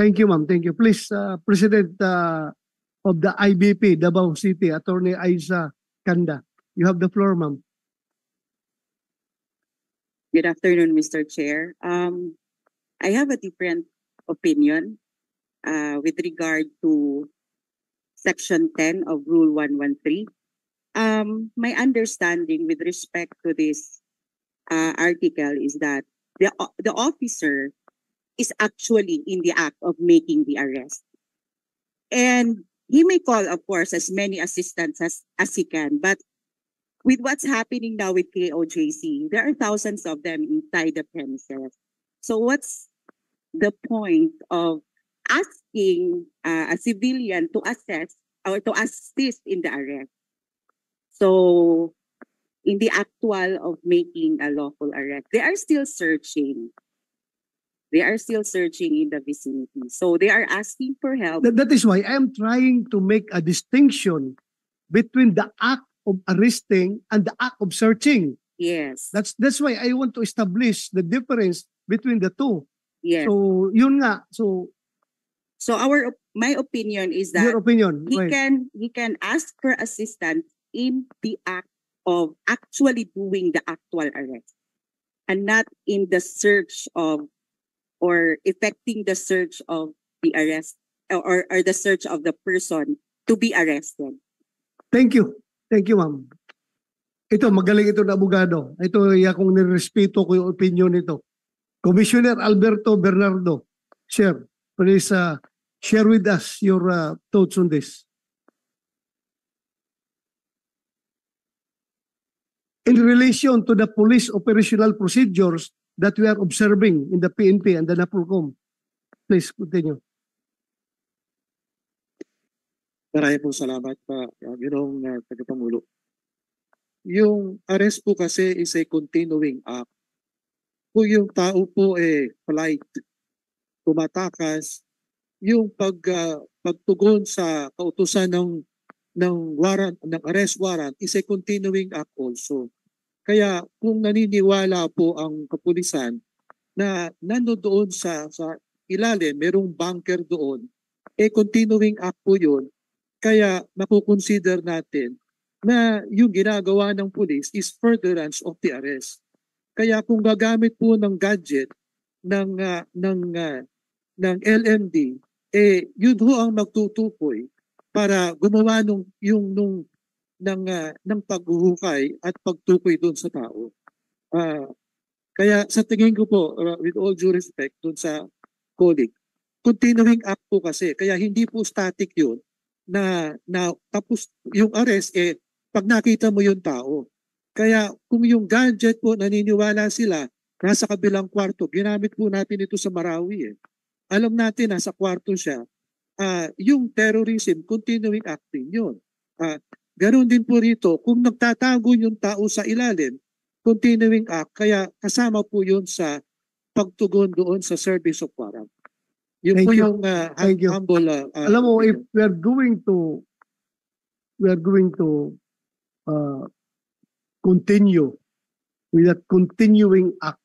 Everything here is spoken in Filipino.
Thank you, ma'am. Thank you. Please, President of the IBP, Davao City, Attorney Aiza Kanda. You have the floor, ma'am. Good afternoon, Mr. Chair. I have a different opinion with regard to Section 10 of Rule 113. My understanding with respect to this article is that the officer is actually in the act of making the arrest. And he may call, of course, as many assistants as he can, but with what's happening now with KOJC, there are thousands of them inside the premises. So what's the point of asking a civilian to assess or to assist in the arrest? So in the actual of making a lawful arrest, they are still searching. They are still searching in the vicinity. So they are asking for help. That is why I am trying to make a distinction between the act of arresting and the act of searching. Yes. That's why I want to establish the difference between the two. Yes. So yun nga. So my opinion is that your opinion, he can ask for assistance in the act of actually doing the actual arrest, and not in the search of or effecting the search of the arrest or the search of the person to be arrested. Thank you. Thank you, ma'am. Ito, magaling ito na abogado. Ito, kung nirespeto ko yung opinion nito. Commissioner Alberto Bernardo, sir, please share with us your thoughts on this. In relation to the police operational procedures that we are observing in the PNP and the NAPOLCOM, please continue. Maraming po salamat pa, Ginoong Tagapangulo. Yung arrest po kasi is a continuing act. Kung yung tao po polite, tumatakas, yung pagtugon sa kautusan ng warrant, ng arrest warrant is a continuing act also. Kaya kung naniniwala po ang kapulisan na nandoon sa ilalim, merong bunker doon, continuing act po yun. Kaya makukonsider natin na yung ginagawa ng pulis is furtherance of the arrest. Kaya kung gagamit po ng gadget ng LMD, yun ho ang magtutukoy para gumawa ng paghuhukay at pagtukoy doon sa tao. Kaya sa tingin ko po, with all due respect doon sa colleague, continuing act po kasi, kaya hindi po static yun na tapos yung arrest pag nakita mo yung tao. Kaya kung yung gadget po naniniwala sila nasa kabilang kwarto, ginamit po natin ito sa Marawi Alam natin nasa kwarto siya. Yung terrorism, continuing act din yun. Ganon din po rito, kung nagtatago yung tao sa ilalim, continuing act, kaya kasama po yun sa pagtugon doon sa service of warrant. Yun po yung humble. Alam mo, if we are going to continue with that continuing act,